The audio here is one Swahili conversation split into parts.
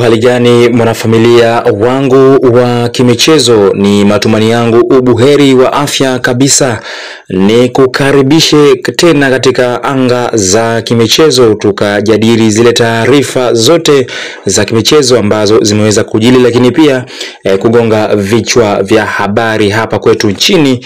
Hali gani mwanafamilia wangu wa kimichezo, ni matumani yangu ubuheri wa afya kabisa. Ni kukaribishe tena katika anga za kimichezo, tukajadili zile taarifa zote za kimichezo ambazo zimeweza kujili, lakini pia kugonga vichwa vya habari hapa kwetu nchini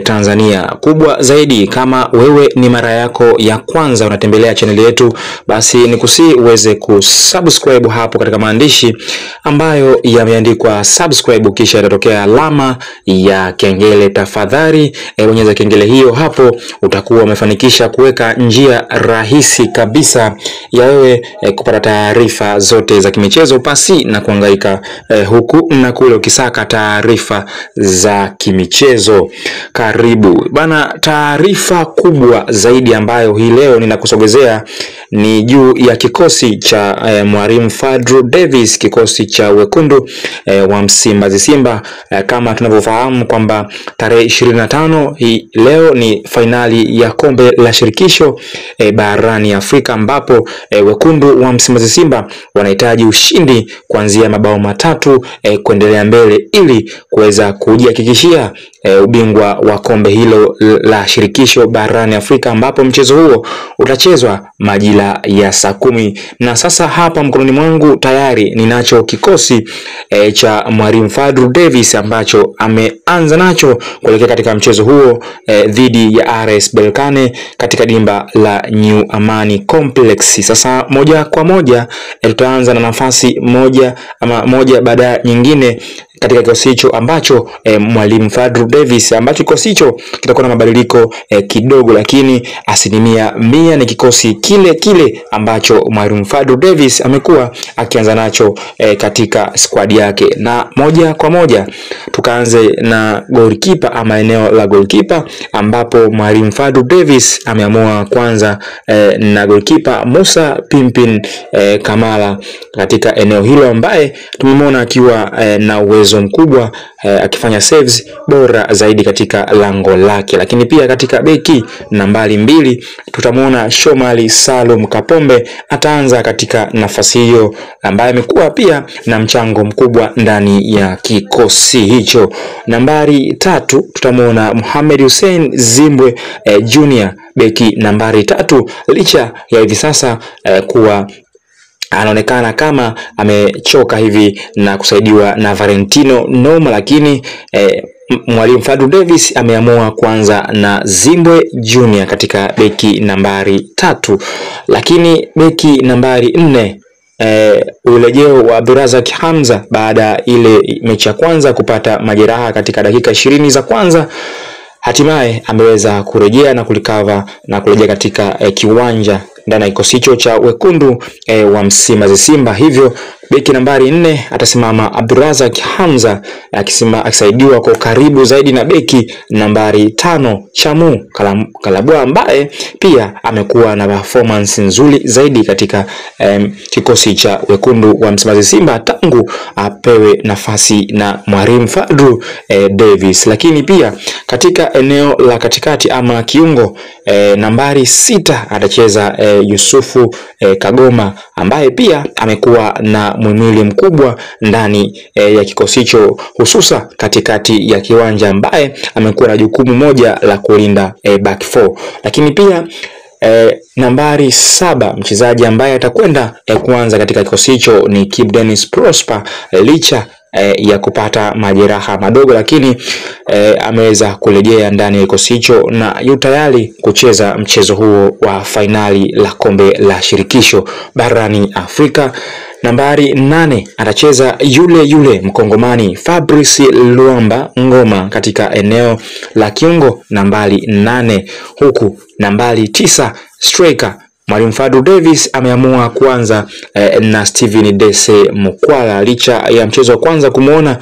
Tanzania. Kubwa zaidi, kama wewe ni mara yako ya kwanza unatembelea channel yetu, basi nikusii uweze kusubscribe hapo katika maandishi ambayo yameandikwa subscribe, kisha itatokea alama ya kengele. Tafadhali bonyeza kengele hiyo, hapo utakuwa umefanikisha kuweka njia rahisi kabisa ya wewe kupata taarifa zote za kimichezo pasi na kuhangaika huku na kule ukisaka taarifa za kimichezo. Karibu bana. Taarifa kubwa zaidi ambayo hii leo ninakusogezea ni juu ya kikosi cha Mwalimu Fadlu Davis, kikosi cha wekundu wa Msimbazi Simba. Kama tunavyofahamu kwamba tarehe 25 hii leo ni finali ya kombe la shirikisho barani Afrika, ambapo wekundu wa Msimbazi Simba wanahitaji ushindi kuanzia mabao 3 kuendelea mbele ili kuweza kujihakikishia ubingwa wa kombe hilo la shirikisho barani Afrika, ambapo mchezo huo utachezwa majira ya saa 10. Na sasa hapa mkononi mwangu tayari ninacho kikosi cha Mwalimu Fadlu Davis ambacho ameanza nacho kuelekea katika mchezo huo dhidi ya RS Berkane katika dimba la New Amani Complex. Sasa moja kwa moja tutaanza na nafasi moja baada ya nyingine katika kikosi hicho ambacho Mwalimu Fadlu Davis, ambacho kikosi hicho kitakuwa na mabadiliko kidogo, lakini 100% ni kikosi kile ambacho Mwalimu Fadlu Davis amekuwa akianza nacho katika squad yake. Na moja kwa moja tukaanze na goalkeeper ama eneo la goalkeeper, ambapo Mwalimu Fadlu Davis ameamua kwanza na goalkeeper Musa Pimpin Kamara katika eneo hilo, ambaye tumemwona akiwa na uwezo mkubwa akifanya saves bora zaidi katika lango lake. Lakini pia katika beki nambari 2 tutamwona Shomari Salum Kapombe ataanza katika nafasi hiyo, ambaye amekuwa pia na mchango mkubwa ndani ya kikosi hicho. Nambari 3 tutamwona Mohamed Hussein Zimbwe Junior, beki nambari 3, licha ya hivi sasa kuwa anaonekana kama amechoka hivi na kusaidiwa na Valentino Noma, lakini Mwalimu Fadlu Davis ameamua kwanza na Zimbwe Junior katika beki nambari 3. Lakini beki nambari 4 urejeo wa Abdurazak Hamza baada ile mechi ya kwanza kupata majeraha katika dakika 20 za kwanza, hatimaye ameweza kurejea na kulikava na kurejea katika kiwanja ndani ya kikosi hicho cha wekundu wa Msimbazi Simba. Hivyo beki nambari 4 atasimama Abdurazak Hamza akisaidiwa kwa karibu zaidi na beki nambari 5 Chamu Kalabwa, ambaye pia amekuwa na performance nzuri zaidi katika kikosi cha wekundu wa Msimbazi Simba tangu apewe nafasi na Mwalimu Fadlu Davis. Lakini pia katika eneo la katikati ama kiungo nambari 6 atacheza Yusufu Kagoma, ambaye pia amekuwa na mwimili mkubwa ndani ya kikosi hicho, hususa katikati ya kiwanja, ambaye amekuwa na jukumu moja la kulinda back 4. Lakini pia nambari 7 mchezaji ambaye atakwenda kuanza katika kikosi hicho ni Kibu Denis Prosper, licha ya kupata majeraha madogo, lakini ameweza kurejea ndani ya kikosi hicho na yu tayari kucheza mchezo huo wa finali la kombe la shirikisho barani Afrika. Nambari 8 atacheza yule Mkongomani Fabrice Luamba Ngoma katika eneo la kiungo nambari 8, huku nambari 9 striker Mwalimu Fadlu Davis ameamua kuanza na Steven Dese Mukwala, licha ya mchezo wa kwanza kumuona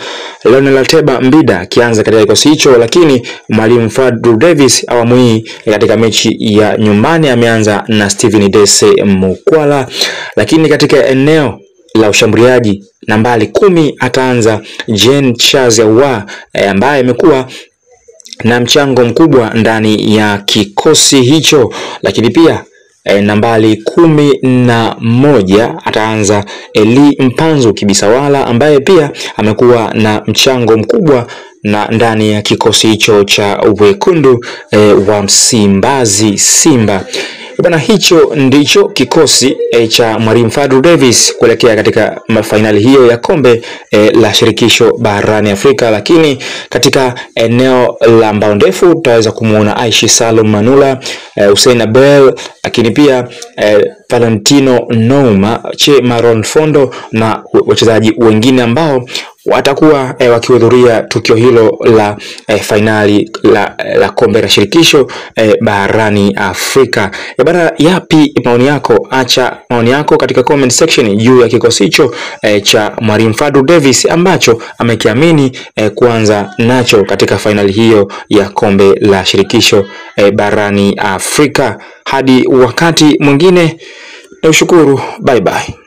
Lionel Ateba Mbida akianza katika kikosi hicho, lakini Mwalimu Fadlu Davis awamu hii katika mechi ya nyumbani ameanza na Steven Dese Mukwala. Lakini katika eneo la ushambuliaji nambari 10 ataanza Jean Charles Ahoua, ambaye amekuwa na mchango mkubwa ndani ya kikosi hicho. Lakini pia nambari 11 ataanza Eli Mpanzu Kibisawala ambaye pia amekuwa na mchango mkubwa na ndani ya kikosi hicho cha wekundu wa Msimbazi Simba. Bana, hicho ndicho kikosi cha Mwalimu Fadlu Davis kuelekea katika fainali hiyo ya kombe la shirikisho barani Afrika. Lakini katika eneo la mbao ndefu tutaweza kumuona Aishi Salum Manula, Hussein Abel, lakini pia Valentino Nouma, Che Maron Fondo na wachezaji wengine ambao watakuwa wakihudhuria tukio hilo la fainali la kombe la shirikisho barani Afrika. Bana, yapi maoni yako? Acha maoni yako katika comment section juu ya kikosi hicho cha Mwalimu Fadlu Davis ambacho amekiamini kuanza nacho katika fainali hiyo ya kombe la shirikisho barani Afrika. Hadi wakati mwingine, na ushukuru. Bye bye.